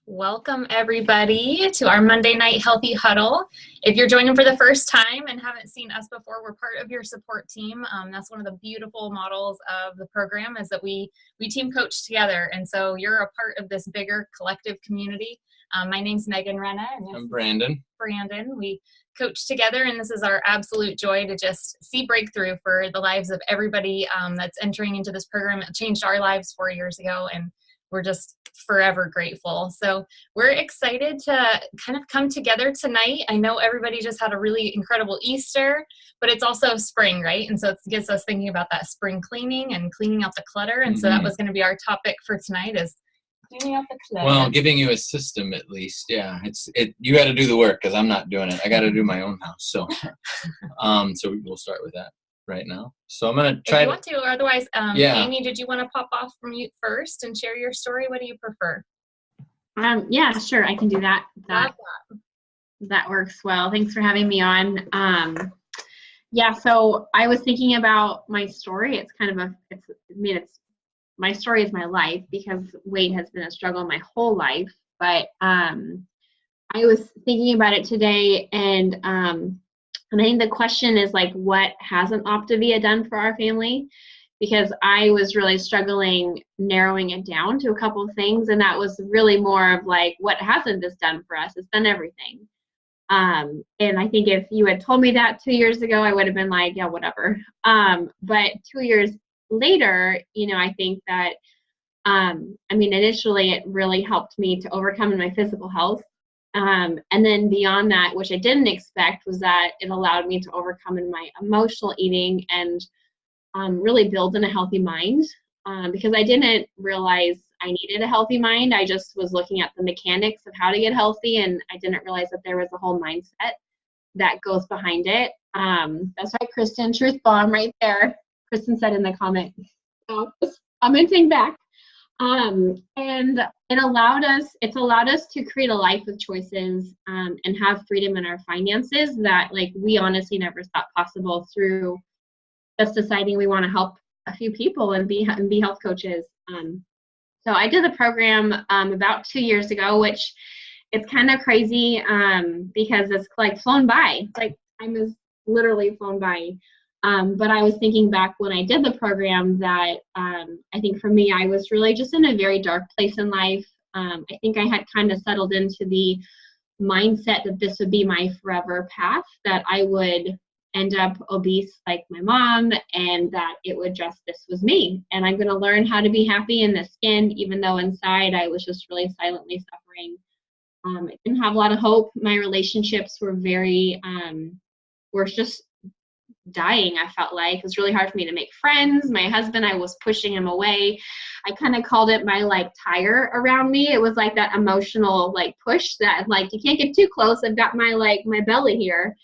Welcome, everybody, to our Monday Night Healthy Huddle. If you're joining for the first time and haven't seen us before, we're part of your support team. That's one of the beautiful models of the program is that we team coach together. And so you're a part of this bigger collective community. My name's Megan Renna. And I'm Brandon. We coach together, and this is our absolute joy to just see breakthrough for the lives of everybody that's entering into this program. It changed our lives 4 years ago, and we're just forever grateful. So we're excited to kind of come together tonight. I know everybody just had a really incredible Easter, but it's also spring, right? And so it gets us thinking about that spring cleaning and cleaning out the clutter. And so that was going to be our topic for tonight is cleaning out the clutter. Well, giving you a system at least. Yeah, you got to do the work because I'm not doing it. I got to do my own house. So, so we'll start with that right now. So I'm going to try. If you want to, or otherwise, yeah. Amy, did you want to pop off from mute first and share your story? What do you prefer? Yeah, sure. I can do that. That works well. Thanks for having me on. Yeah, so I was thinking about my story. It's kind of my story is my life because weight has been a struggle my whole life. But I was thinking about it today, and I think the question is like, what hasn't Optavia done for our family? Because I was really struggling narrowing it down to a couple of things, and that was really more of like, what hasn't this done for us? It's done everything. And I think if you had told me that 2 years ago, I would have been like, yeah, whatever. But 2 years later, I think that, initially it really helped me to overcome in my physical health. And then beyond that, which I didn't expect, was that it allowed me to overcome in my emotional eating and really build in a healthy mind, because I didn't realize I needed a healthy mind. I just was looking at the mechanics of how to get healthy, and I didn't realize that there was a whole mindset that goes behind it. That's right, Kristen, truth bomb right there. Kristen said in the comment, just commenting back. And it's allowed us to create a life with choices and have freedom in our finances that we honestly never thought possible through just deciding we want to help a few people and be health coaches. So I did the program about 2 years ago, which it's kind of crazy because it's flown by. It's time is literally flown by. But I was thinking back when I did the program that I think for me, I was really just in a very dark place in life. I think I had kind of settled into the mindset that this would be my forever path, that I would end up obese like my mom, and that this was me. And I'm going to learn how to be happy in the skin, even though inside I was just really silently suffering. I didn't have a lot of hope. My relationships were were just dying. I felt like it was really hard for me to make friends. My husband, I was pushing him away. I kind of called it my tire around me. It was like that emotional push that you can't get too close. I've got my my belly here.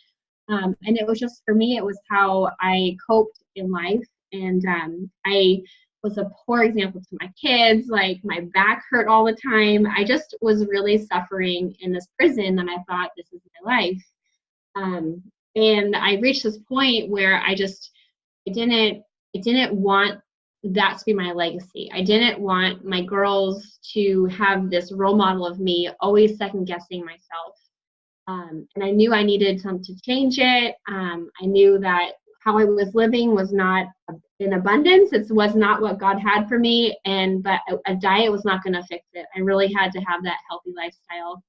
And it was just, for me, it was how I coped in life. And I was a poor example to my kids. My back hurt all the time. I just was really suffering in this prison, and I thought, this is my life. And I reached this point where I didn't want that to be my legacy. I didn't want my girls to have this role model of me always second guessing myself. And I knew I needed to change it. I knew that how I was living was not in abundance. It was not what God had for me. But a diet was not going to fix it. I really had to have that healthy lifestyle.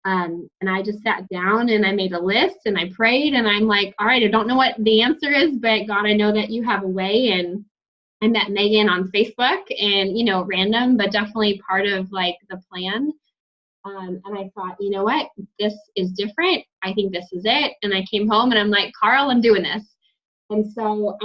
And I just sat down and I made a list and I prayed, and I'm like, all right, I don't know what the answer is, but God, I know that you have a way. And I met Megan on Facebook, and, random, but definitely part of the plan. And I thought, you know what, this is different. I think this is it. And I came home and I'm like, Carl, I'm doing this. And so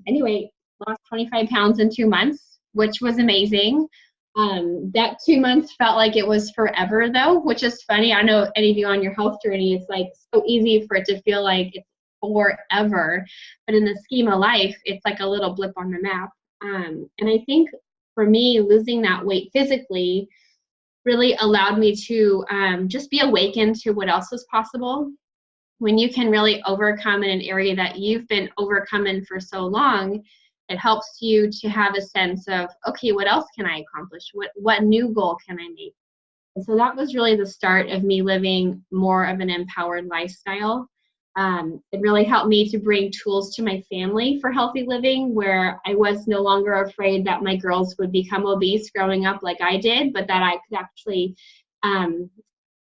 anyway, lost 25 pounds in 2 months, which was amazing. That 2 months felt like it was forever though, which is funny. I know any of you on your health journey, it's so easy for it to feel like it's forever, but in the scheme of life, it's like a little blip on the map. And I think for me, losing that weight physically really allowed me to just be awakened to what else was possible. When you can really overcome in an area that you've been overcoming for so long, it helps you to have a sense of, okay, what else can I accomplish? What new goal can I make? And so that was really the start of me living more of an empowered lifestyle. It really helped me to bring tools to my family for healthy living, where I was no longer afraid that my girls would become obese growing up like I did, but that I could actually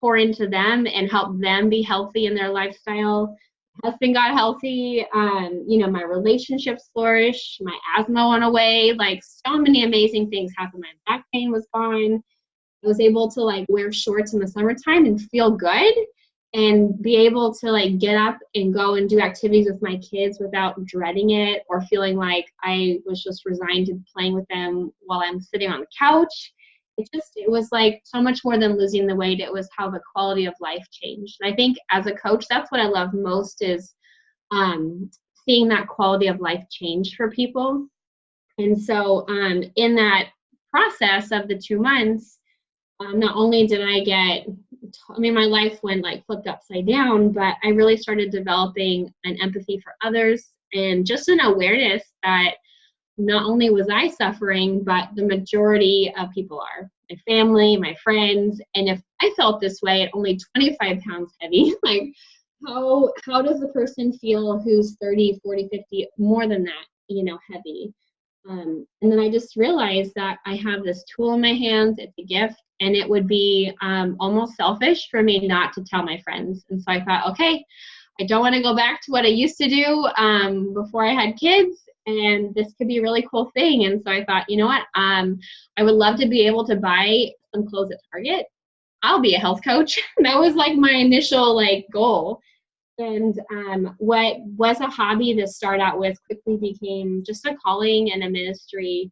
pour into them and help them be healthy in their lifestyle. Husband got healthy, my relationships flourished, my asthma went away, like so many amazing things happened. My back pain was gone. I was able to like wear shorts in the summertime and feel good and be able to like get up and go and do activities with my kids without dreading it or feeling like I was just resigned to playing with them while I'm sitting on the couch. It was like so much more than losing the weight. It was how the quality of life changed. And I think as a coach, that's what I love most is seeing that quality of life change for people. And so in that process of the 2 months, not only did my life went like flipped upside down, but I really started developing an empathy for others and just an awareness that not only was I suffering, but the majority of people are. My family, my friends, and if I felt this way at only 25 pounds heavy, like how does the person feel who's 30, 40, 50, more than that, heavy? And then I just realized that I have this tool in my hands, it's a gift, and it would be almost selfish for me not to tell my friends. And so I thought, okay, I don't want to go back to what I used to do before I had kids, and this could be a really cool thing. And so I thought, you know what, I would love to be able to buy some clothes at Target. I'll be a health coach. That was like my initial goal. And what was a hobby to start out with quickly became just a calling and a ministry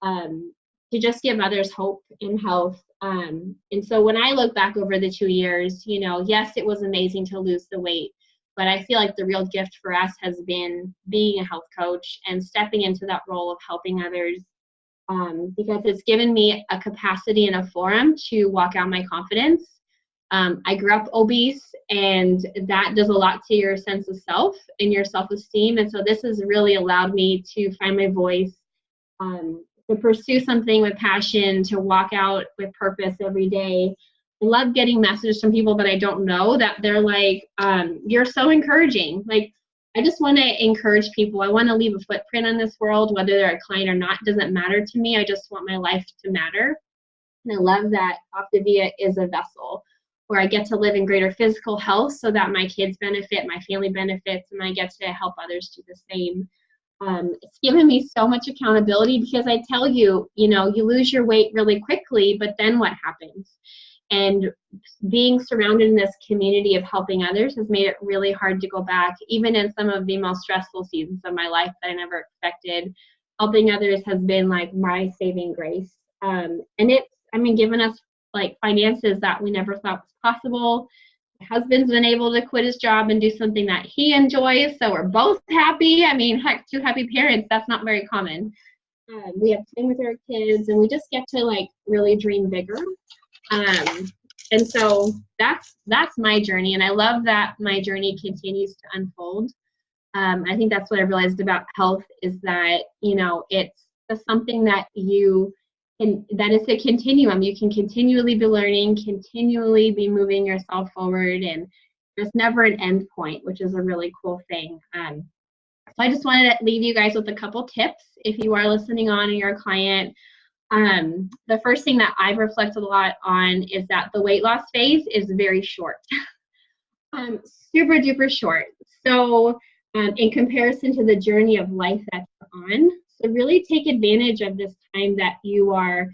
to just give others hope in health. And so when I look back over the 2 years, yes, it was amazing to lose the weight, but I feel like the real gift for us has been being a health coach and stepping into that role of helping others because it's given me a capacity and a forum to walk out my confidence. I grew up obese, and that does a lot to your sense of self and your self-esteem. And so this has really allowed me to find my voice, to pursue something with passion, to walk out with purpose every day. I love getting messages from people that I don't know that they're like, you're so encouraging. Like, I just want to encourage people. I want to leave a footprint on this world, whether they're a client or not, doesn't matter to me. I just want my life to matter. And I love that Optavia is a vessel where I get to live in greater physical health so that my kids benefit, my family benefits, and I get to help others do the same. It's given me so much accountability because I tell you, you lose your weight really quickly, but then what happens? And being surrounded in this community of helping others has made it really hard to go back, even in some of the most stressful seasons of my life that I never expected. Helping others has been like my saving grace. And it's, given us like finances that we never thought was possible. My husband's been able to quit his job and do something that he enjoys, so we're both happy. Heck, 2 happy parents, that's not very common. We have time with our kids, and we just get to really dream bigger. And so that's my journey, and I love that my journey continues to unfold. I think that's what I realized about health is that, it's something that that is a continuum. You can continually be learning, continually be moving yourself forward, and there's never an end point, which is a really cool thing. So I just wanted to leave you guys with a couple tips if you are listening on and you're a client. The first thing that I've reflected a lot on is that the weight loss phase is very short. Super duper short. So in comparison to the journey of life that you're on, so really take advantage of this time that you are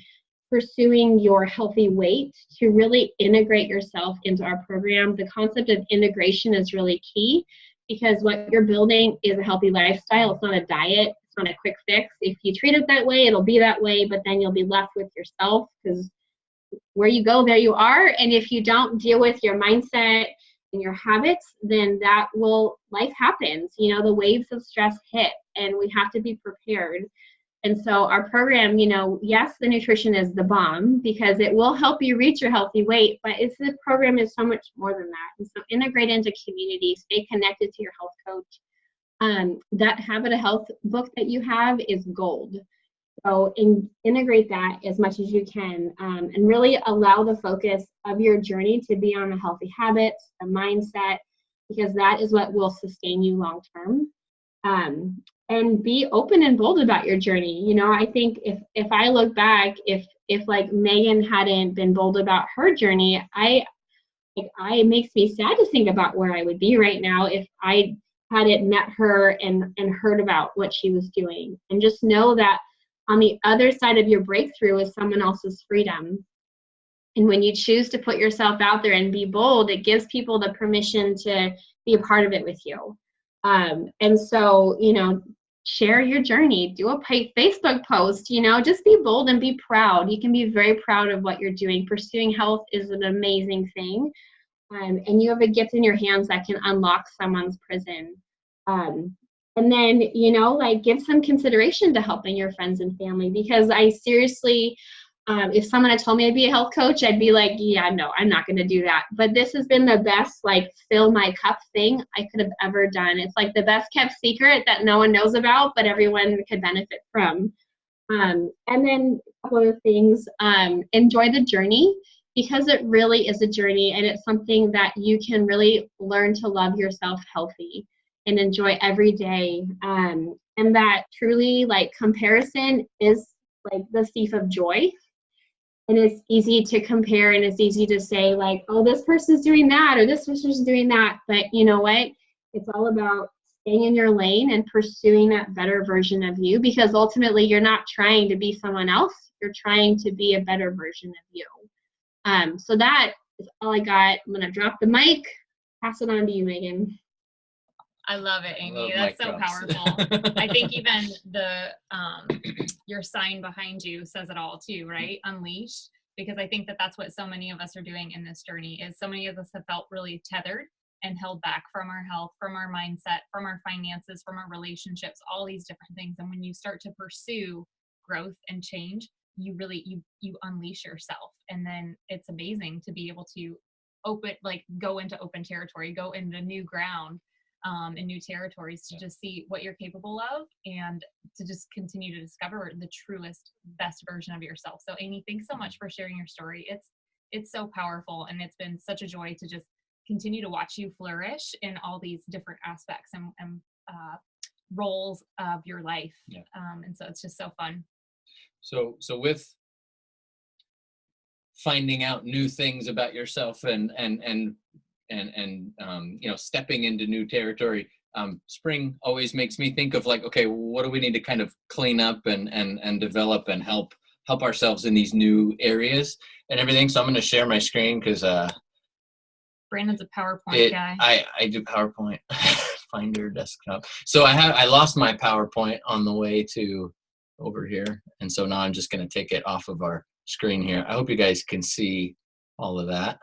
pursuing your healthy weight to really integrate yourself into our program. The concept of integration is really key because what you're building is a healthy lifestyle. It's not a diet. It's not a quick fix. If you treat it that way, it'll be that way, but then you'll be left with yourself because where you go, there you are. And if you don't deal with your mindset and your habits, then life happens. The waves of stress hit and we have to be prepared. And so our program, yes, the nutrition is the bomb because it will help you reach your healthy weight, but the program is so much more than that. And so integrate into community, stay connected to your health coach. That Habit of Health book that you have is gold. So integrate that as much as you can, and really allow the focus of your journey to be on the healthy habits, the mindset, because that is what will sustain you long term. And be open and bold about your journey. You know, I think if I look back, if like Megan hadn't been bold about her journey, it makes me sad to think about where I would be right now if I hadn't met her and heard about what she was doing. And just know that on the other side of your breakthrough is someone else's freedom. And when you choose to put yourself out there and be bold, it gives people the permission to be a part of it with you. And so, you know, share your journey, do a Facebook post, you know, just be bold and be proud. You can be very proud of what you're doing. Pursuing health is an amazing thing. And you have a gift in your hands that can unlock someone's prison. And then, you know, like give some consideration to helping your friends and family, because I seriously, if someone had told me I'd be a health coach, I'd be like, yeah, no, I'm not going to do that. But this has been the best, like, fill my cup thing I could have ever done. It's like the best kept secret that no one knows about, but everyone could benefit from. And then a couple other things, enjoy the journey, because it really is a journey, and it's something that you can really learn to love yourself healthy and enjoy every day. And that truly, like, comparison is like the thief of joy. And it's easy to compare, and it's easy to say, like, oh, this person's doing that or this person's doing that. But you know what? It's all about staying in your lane and pursuing that better version of you, because ultimately you're not trying to be someone else. You're trying to be a better version of you. So that is all I got. I'm going to drop the mic, pass it on to you, Megan. I love it, Amy. That's so powerful. I think even the your sign behind you says it all too, right? Unleashed. Because I think that that's what so many of us are doing in this journey, is so many of us have felt really tethered and held back from our health, from our mindset, from our finances, from our relationships, all these different things. And when you start to pursue growth and change, you really, you unleash yourself. And then it's amazing to be able to go into open territory, go into new ground, and new territories, to just see what you're capable of and to just continue to discover the truest, best version of yourself. So Amy, thanks so much for sharing your story. It's so powerful, and it's been such a joy to just continue to watch you flourish in all these different aspects and roles of your life. Yeah. And so it's just so fun. So with finding out new things about yourself and you know, stepping into new territory, spring always makes me think of, like, okay, what do we need to kind of clean up and develop and help ourselves in these new areas and everything. So I'm going to share my screen because Brandon's a PowerPoint guy. I do PowerPoint. Finder desktop. So I lost my PowerPoint on the way to over here, and so now I'm just going to take it off of our screen here. I hope you guys can see all of that.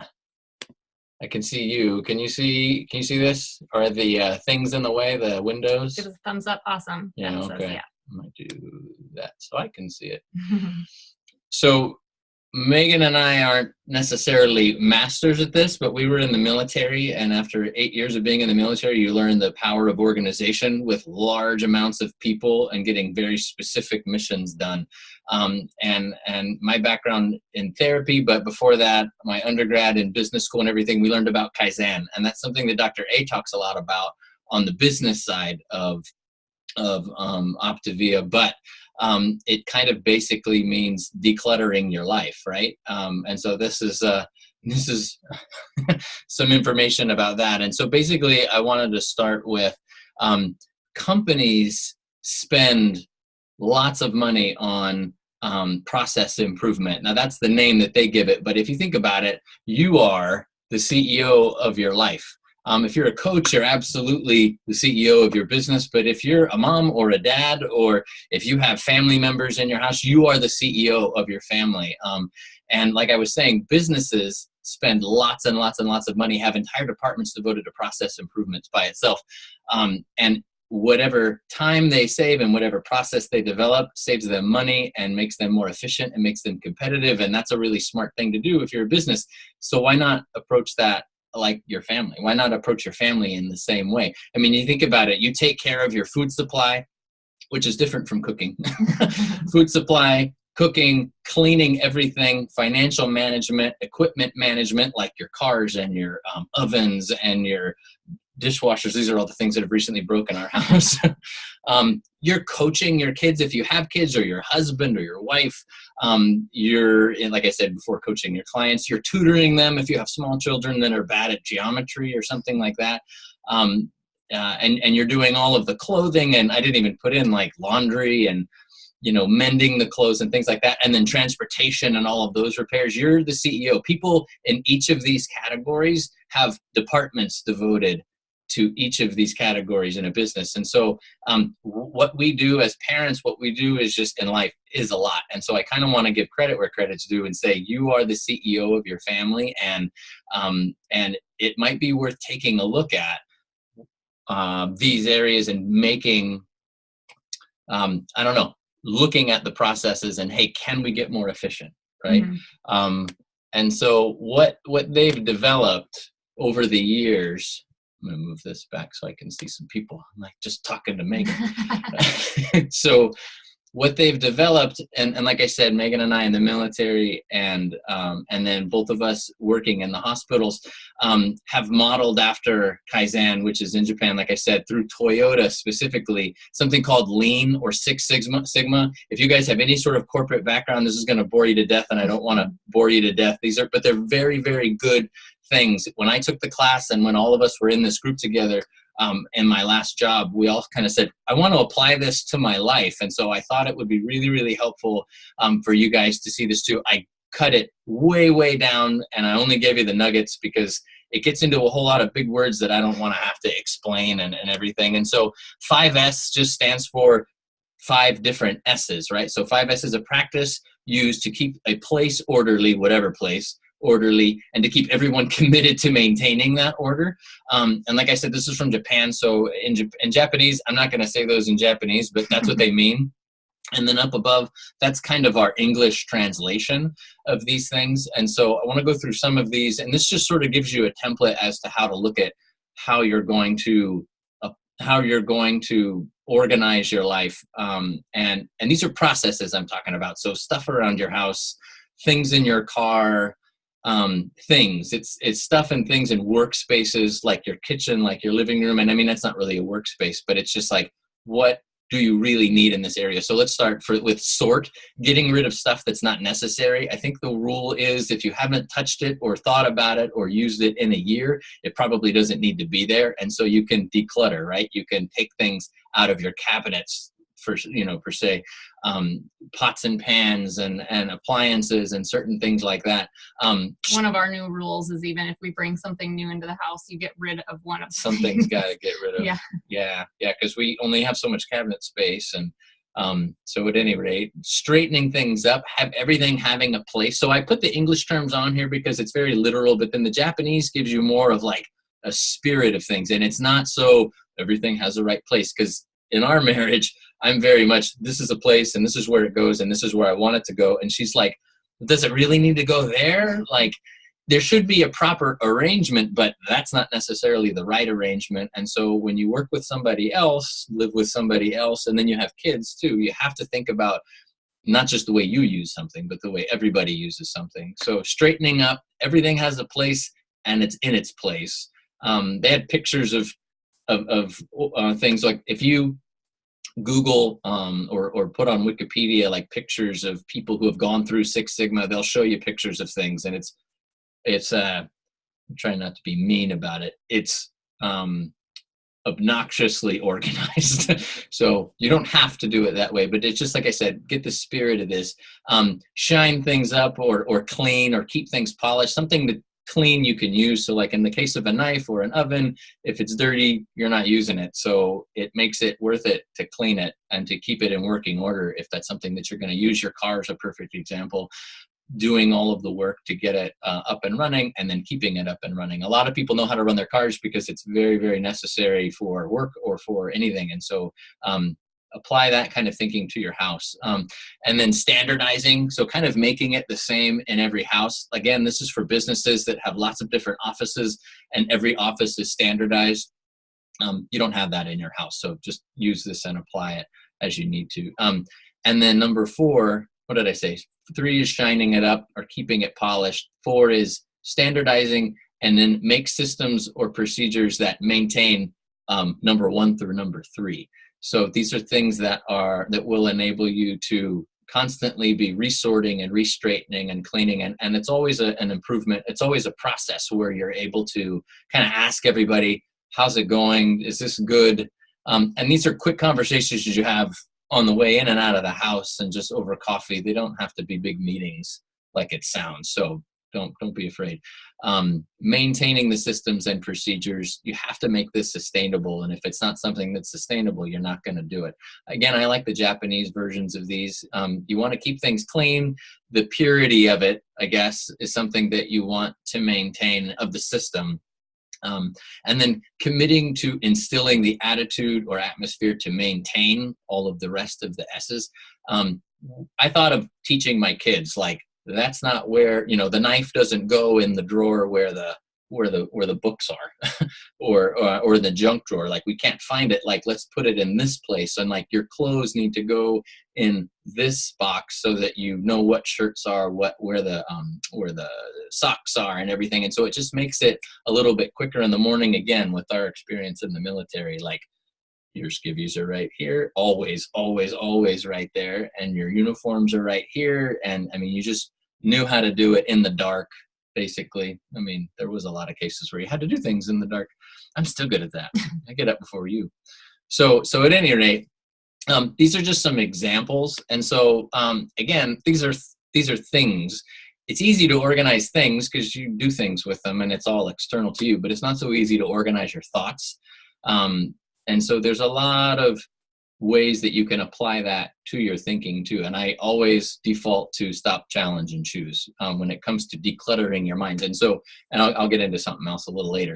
I can see you. Can you see this? Are the things in the way, the windows? Give us a thumbs up. Awesome. Yeah, okay. Says, yeah. I might do that so I can see it. So Megan and I aren't necessarily masters at this, but we were in the military, and after 8 years of being in the military, you learn the power of organization with large amounts of people and getting very specific missions done. And my background in therapy, but before that, my undergrad in business school and everything, we learned about Kaizen, and that's something that Dr. A talks a lot about on the business side of Optavia, but it kind of basically means decluttering your life, right? And so this is some information about that. And so basically, I wanted to start with companies spend lots of money on process improvement. Now, that's the name that they give it, but if you think about it, you are the CEO of your life. If you're a coach, you're absolutely the CEO of your business. But if you're a mom or a dad, or if you have family members in your house, you are the CEO of your family. And like I was saying, businesses spend lots and lots and lots of money, have entire departments devoted to process improvements by itself. And whatever time they save and whatever process they develop saves them money and makes them more efficient and makes them competitive. And that's a really smart thing to do if you're a business. So why not approach that like your family? Why not approach your family in the same way? I mean, you think about it, you take care of your food supply, which is different from cooking. Food supply, cooking, cleaning everything, financial management, equipment management, like your cars and your ovens and your dishwashers. These are all the things that have recently broken our house. You're coaching your kids if you have kids, or your husband or your wife. You're, like I said before, coaching your clients. You're tutoring them if you have small children that are bad at geometry or something like that. And you're doing all of the clothing, and I didn't even put in like laundry and mending the clothes and things like that, and then transportation and all of those repairs. You're the CEO. People in each of these categories have departments devoted to each of these categories in a business. And so what we do as parents, what we do is just in life is a lot. And so I kind of want to give credit where credit's due and say, you are the CEO of your family. And it might be worth taking a look at these areas and making, looking at the processes and, hey, can we get more efficient, right? Mm-hmm. And so what they've developed over the years, I'm going to move this back so I can see some people. I'm like just talking to Megan. So what they've developed, and like I said, Megan and I in the military, and then both of us working in the hospitals, have modeled after Kaizen, which is in Japan, like I said, through Toyota specifically, something called Lean or Six Sigma. If you guys have any sort of corporate background, this is going to bore you to death, and I don't want to bore you to death. But they're very, very good things. When I took the class and when all of us were in this group together, in my last job, we all kind of said, I want to apply this to my life. And so I thought it would be really, really helpful for you guys to see this too. I cut it way, way down, and I only gave you the nuggets because it gets into a whole lot of big words that I don't want to have to explain and everything. And so 5S just stands for 5 different S's, right? So 5S is a practice used to keep a place orderly, whatever place, orderly, and to keep everyone committed to maintaining that order. And like I said, this is from Japan. So in Japanese, I'm not going to say those in Japanese, but that's what they mean. And then up above, that's kind of our English translation of these things. And so I want to go through some of these, and this just sort of gives you a template as to how to look at how you're going to organize your life. And these are processes I'm talking about. So stuff around your house, things in your car, things. It's stuff and things in workspaces like your kitchen, like your living room. And I mean, that's not really a workspace, but it's just like, what do you really need in this area? So let's start with sort, getting rid of stuff that's not necessary. I think the rule is if you haven't touched it or thought about it or used it in a year, it probably doesn't need to be there. And so you can declutter, right? You can take things out of your cabinets per se, pots and pans and appliances and certain things like that. One of our new rules is even if we bring something new into the house, you get rid of one of something's got to get rid of. Yeah, because we only have so much cabinet space. And so at any rate, straightening things up, have everything having a place. So I put the English terms on here because it's very literal, but then the Japanese gives you more of like a spirit of things. And it's not so everything has a right place, because in our marriage, I'm very much, this is a place and this is where it goes and this is where I want it to go. And she's like, does it really need to go there? Like, there should be a proper arrangement, but that's not necessarily the right arrangement. And so when you work with somebody else, live with somebody else, and then you have kids too, you have to think about not just the way you use something, but the way everybody uses something. So straightening up, everything has a place and it's in its place. They had pictures of things like, if you Google or put on Wikipedia like pictures of people who have gone through Six Sigma, they'll show you pictures of things, and it's I'm trying not to be mean about it. It's obnoxiously organized. So you don't have to do it that way, but it's just like I said, get the spirit of this. Shine things up or clean or keep things polished, something that clean you can use. So like in the case of a knife or an oven, if it's dirty, you're not using it. So it makes it worth it to clean it and to keep it in working order if that's something that you're going to use. Your car is a perfect example. Doing all of the work to get it up and running and then keeping it up and running. A lot of people know how to run their cars because it's very, very necessary for work or for anything. And so apply that kind of thinking to your house. And then standardizing, so kind of making it the same in every house. Again, this is for businesses that have lots of different offices and every office is standardized. You don't have that in your house, so just use this and apply it. as you need to. And then number 4, what did I say? 3 is shining it up or keeping it polished. 4 is standardizing, and then make systems or procedures that maintain number 1 through number 3. So these are things that will enable you to constantly be resorting and restraightening and cleaning, and it's always an improvement. It's always a process where you're able to kind of ask everybody, how's it going? Is this good? And these are quick conversations you have on the way in and out of the house and just over coffee. They don't have to be big meetings like it sounds. So don't be afraid. Maintaining the systems and procedures, you have to make this sustainable. And if it's not something that's sustainable, you're not going to do it. Again, I like the Japanese versions of these. You want to keep things clean. The purity of it, I guess, is something that you want to maintain of the system. And then committing to instilling the attitude or atmosphere to maintain all of the rest of the S's. I thought of teaching my kids, like, that's not where, the knife doesn't go in the drawer where the books are or the junk drawer. Like, we can't find it. Like, let's put it in this place. And like, your clothes need to go in this box so that you know what shirts are, where the socks are and everything. And so it just makes it a little bit quicker in the morning. Again, with our experience in the military, like, your skivvies are right here, always, always, always right there. And your uniforms are right here. And I mean, you just knew how to do it in the dark, basically. I mean, there was a lot of cases where you had to do things in the dark. I'm still good at that. I get up before you. So at any rate, these are just some examples. And so, again, these are things. It's easy to organize things because you do things with them and it's all external to you, but it's not so easy to organize your thoughts. And so there's a lot of ways that you can apply that to your thinking too. And I always default to stop, challenge, and choose when it comes to decluttering your mind. And so, and I'll get into something else a little later.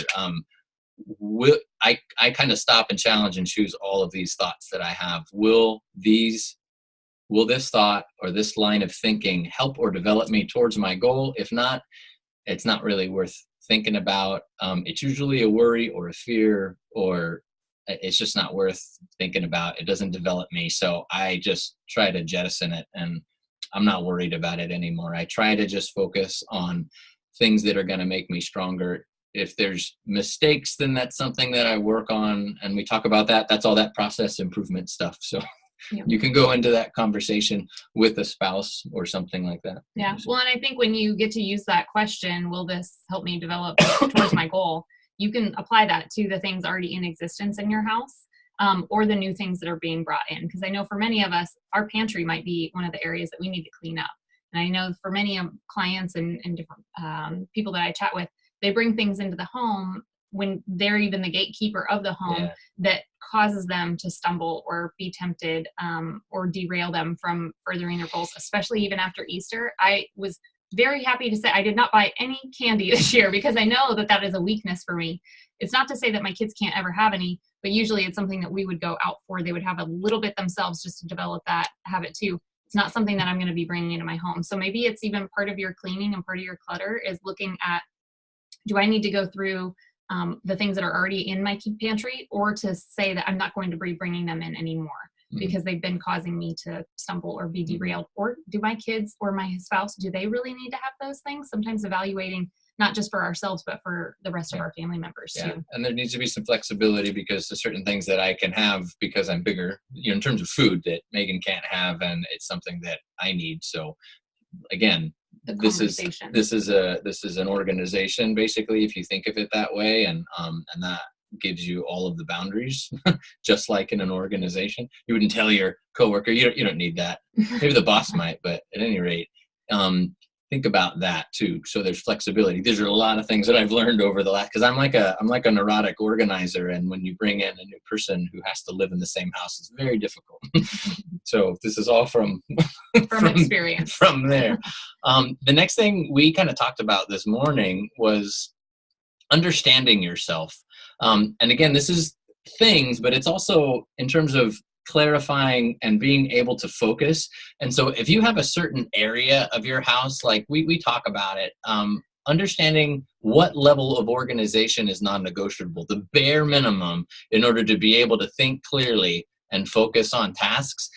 I kind of stop and challenge and choose all of these thoughts that I have. Will this thought or this line of thinking help or develop me towards my goal? If not, it's not really worth thinking about. It's usually a worry or a fear, or it's just not worth thinking about. It doesn't develop me. So I just try to jettison it, and I'm not worried about it anymore. I try to just focus on things that are going to make me stronger. If there's mistakes, then that's something that I work on. And we talk about that. That's all that process improvement stuff. So yeah. You can go into that conversation with a spouse or something like that. Yeah. Well, and I think when you get to use that question, will this help me develop towards my goal? You can apply that to the things already in existence in your house, or the new things that are being brought in. Because I know for many of us, our pantry might be one of the areas that we need to clean up. And I know for many clients and different people that I chat with, they bring things into the home when they're even the gatekeeper of the home, that causes them to stumble or be tempted, or derail them from furthering their goals, especially even after Easter. I was very happy to say I did not buy any candy this year because I know that is a weakness for me. It's not to say that my kids can't ever have any, but usually it's something that we would go out for. They would have a little bit themselves just to develop that habit too. It's not something that I'm going to be bringing into my home. So maybe it's even part of your cleaning and part of your clutter is looking at, do I need to go through the things that are already in my pantry, or to say that I'm not going to be bringing them in anymore because they've been causing me to stumble or be derailed? Or do my kids or my spouse, do they really need to have those things? Sometimes evaluating not just for ourselves, but for the rest of our family members too. And there needs to be some flexibility because there's certain things that I can have because I'm bigger, in terms of food, that Megan can't have, and it's something that I need. So again, this is an organization, basically, if you think of it that way, and that gives you all of the boundaries, just like in an organization. You wouldn't tell your coworker, you don't need that. Maybe the boss might, but at any rate, think about that too. So there's flexibility. These are a lot of things that I've learned over the last, because I'm like a neurotic organizer, and when you bring in a new person who has to live in the same house, it's very difficult. So this is all from experience. From there. The next thing we kind of talked about this morning was understanding yourself. And again, this is things, but it's also in terms of clarifying and being able to focus. And so if you have a certain area of your house, like we talk about it, understanding what level of organization is non-negotiable, the bare minimum in order to be able to think clearly and focus on tasks.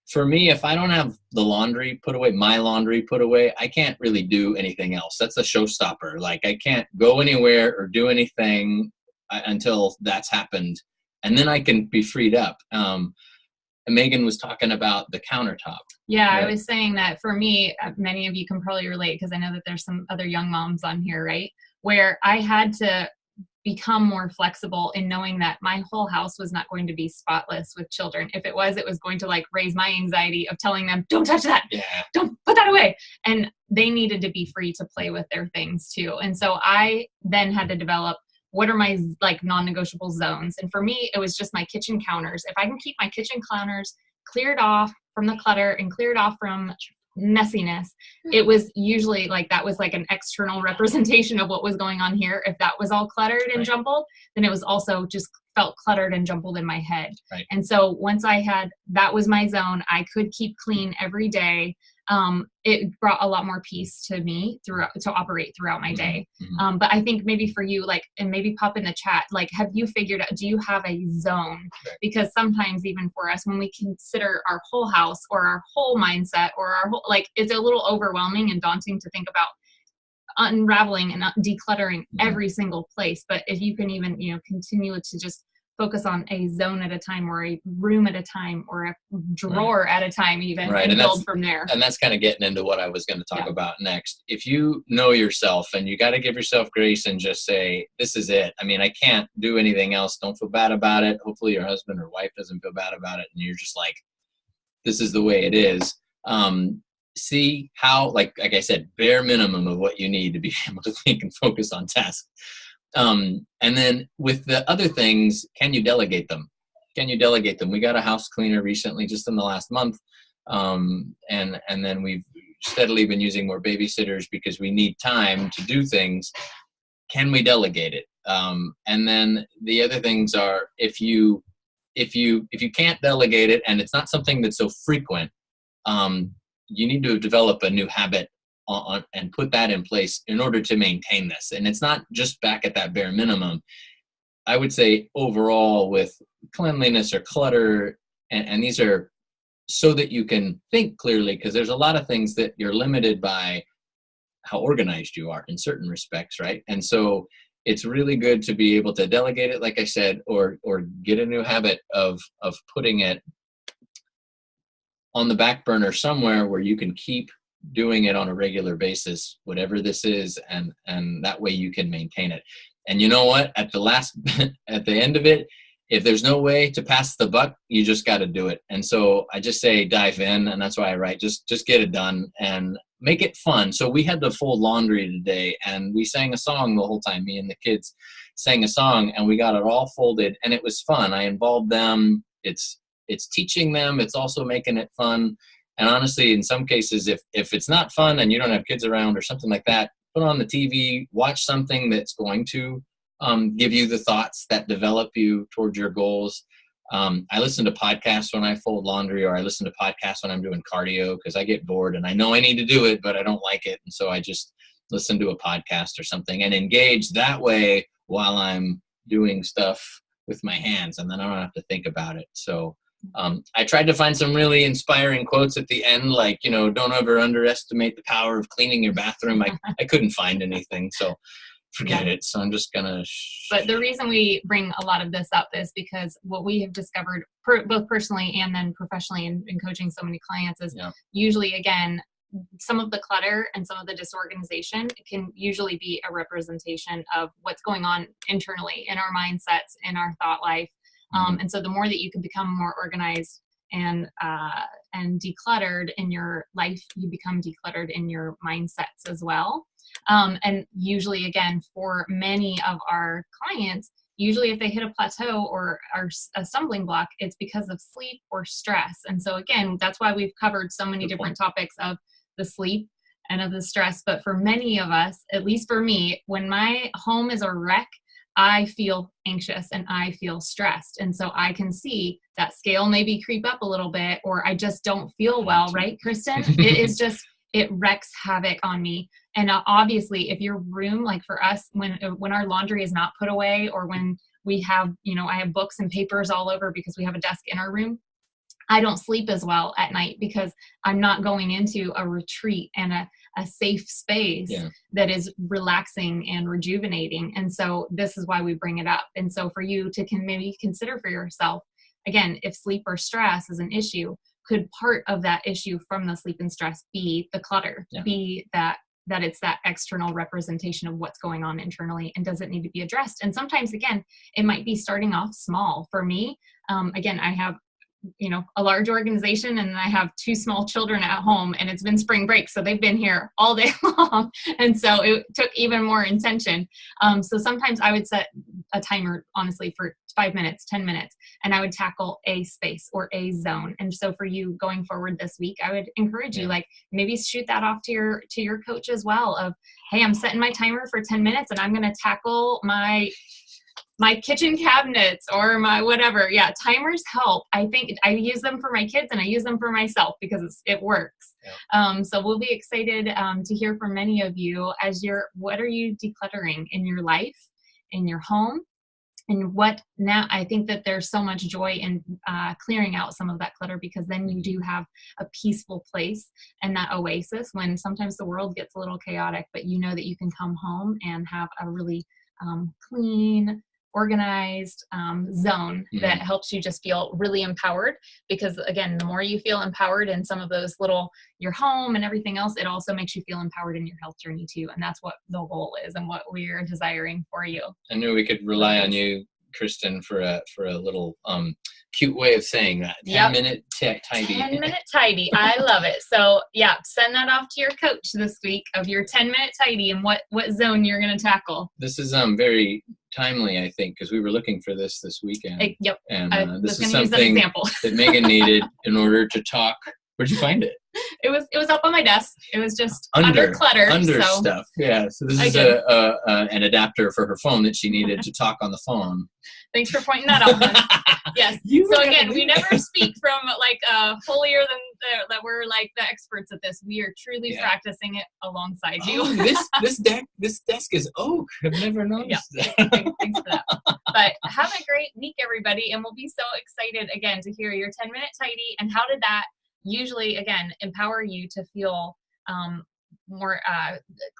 For me, if I don't have the laundry put away, my laundry put away, I can't really do anything else. That's a showstopper. Like, I can't go anywhere or do anything until that's happened. And then I can be freed up. And Megan was talking about the countertop. Yeah, right? I was saying that for me, many of you can probably relate, because I know that there's some other young moms on here, right? Where I had to become more flexible in knowing that my whole house was not going to be spotless with children. If it was going to like raise my anxiety of telling them, don't touch that. Yeah. Don't put that away. And they needed to be free to play with their things too. And so I then had to develop, what are my like non-negotiable zones? And for me, it was just my kitchen counters. If I can keep my kitchen counters cleared off from the clutter and cleared off from messiness, it was usually like, that was like an external representation of what was going on here. If that was all cluttered and jumbled, then it was also just felt cluttered and jumbled in my head. Right. And so once I had, that was my zone, I could keep clean every day. It brought a lot more peace to me to operate throughout my day. Mm-hmm. But I think maybe for you, like, and maybe pop in the chat, like, have you figured out, do you have a zone? Because sometimes even for us, when we consider our whole house or our whole mindset or our whole, like, it's a little overwhelming and daunting to think about unraveling and decluttering every single place. But if you can even, continue to just focus on a zone at a time, or a room at a time, or a drawer at a time, even, and build from there. And that's kind of getting into what I was going to talk about next. If you know yourself, and you got to give yourself grace and just say, this is it. I mean, I can't do anything else. Don't feel bad about it. Hopefully your husband or wife doesn't feel bad about it. And you're just like, this is the way it is. See how, like I said, bare minimum of what you need to be able to think and focus on tasks. And then with the other things, can you delegate them? We got a house cleaner recently, just in the last month. And then we've steadily been using more babysitters because we need time to do things. Can we delegate it? And then the other things are, if you can't delegate it, and it's not something that's so frequent, you need to develop a new habit and put that in place in order to maintain this. And it's not just back at that bare minimum. I would say overall, with cleanliness or clutter, and these are so that you can think clearly, because there's a lot of things that you're limited by how organized you are in certain respects, right? And so it's really good to be able to delegate it, like I said, or get a new habit of putting it on the back burner somewhere where you can keep doing it on a regular basis, whatever this is, and that way you can maintain it. And you know what? At the end of it, if there's no way to pass the buck, you just got to do it. And so I just say dive in, and that's why I write, just get it done and make it fun. So we had to fold laundry today, and we sang a song the whole time. Me and the kids sang a song, and we got it all folded, and it was fun. I involved them. It's teaching them. It's also making it fun. And honestly, in some cases, if it's not fun and you don't have kids around or something like that, put on the TV, watch something that's going to give you the thoughts that develop you towards your goals. I listen to podcasts when I fold laundry, or I listen to podcasts when I'm doing cardio, because I get bored and I know I need to do it, but I don't like it. And so I just listen to a podcast or something and engage that way while I'm doing stuff with my hands, and then I don't have to think about it. So I tried to find some really inspiring quotes at the end, like, don't ever underestimate the power of cleaning your bathroom. I couldn't find anything, so forget it. So I'm just gonna. But the reason we bring a lot of this up is because what we have discovered, both personally and then professionally in coaching so many clients, is usually, again, some of the clutter and some of the disorganization can usually be a representation of what's going on internally in our mindsets, in our thought life. And so the more that you can become more organized and decluttered in your life, you become decluttered in your mindsets as well. And usually, again, for many of our clients, usually if they hit a plateau or are a stumbling block, it's because of sleep or stress. And so again, that's why we've covered so many different topics of the sleep and of the stress. But for many of us, at least for me, when my home is a wreck, I feel anxious and I feel stressed. And so I can see that scale maybe creep up a little bit, or I just don't feel well, right, Kristen? It is just, it wreaks havoc on me. And obviously, if your room, like for us, when our laundry is not put away, or when we have, I have books and papers all over because we have a desk in our room, I don't sleep as well at night because I'm not going into a retreat and a safe space that is relaxing and rejuvenating. And so this is why we bring it up. And so for you to maybe consider for yourself, again, if sleep or stress is an issue, could part of that issue from the sleep and stress be the clutter, be that it's that external representation of what's going on internally, and does it need to be addressed? And sometimes, again, it might be starting off small. For me, again, I have a large organization, and I have 2 small children at home, and it's been spring break. So they've been here all day long. And so it took even more intention. So sometimes I would set a timer, honestly, for 5 minutes, 10 minutes, and I would tackle a space or a zone. And so for you going forward this week, I would encourage you, like, maybe shoot that off to your coach as well of, hey, I'm setting my timer for 10 minutes and I'm going to tackle my kitchen cabinets or my whatever. Yeah, timers help. I think I use them for my kids and I use them for myself because it works. So we'll be excited to hear from many of you as what are you decluttering in your life, in your home? And now I think that there's so much joy in clearing out some of that clutter, because then you do have a peaceful place and that oasis when sometimes the world gets a little chaotic, but you know that you can come home and have a really clean, organized zone that helps you just feel really empowered. Because again, the more you feel empowered in some of those your home and everything else, it also makes you feel empowered in your health journey too. And that's what the goal is and what we're desiring for you. I knew we could rely on you, Kristen, for a little cute way of saying that. 10-minute tidy. 10-minute tidy. I love it. So yeah, send that off to your coach this week of your 10-minute tidy and what zone you're going to tackle. This is very timely, I think, because we were looking for this weekend. And this is something that Megan needed in order to talk. Where'd you find it? It was up on my desk. It was just under clutter. Stuff. Yeah. So this is an adapter for her phone that she needed to talk on the phone. Thanks for pointing that out. Yes. So again, we never speak from holier than that we're like the experts at this. We are truly practicing it alongside you. This desk is oak. I've never noticed that. Thanks for that. But have a great week, everybody, and we'll be so excited again to hear your 10-minute tidy and how did that usually, again, empower you to feel more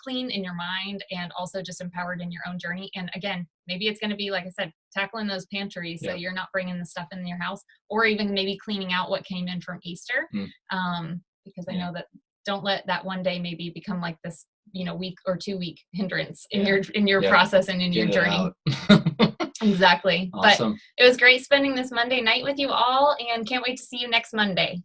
clean in your mind and also just empowered in your own journey. And again, maybe it's going to be, like I said, tackling those pantries so you're not bringing the stuff in your house, or even maybe cleaning out what came in from Easter. Because I know that don't let that one day maybe become like this, week or 2 week hindrance in your process and in your journey. Exactly. Awesome. But it was great spending this Monday night with you all, and can't wait to see you next Monday.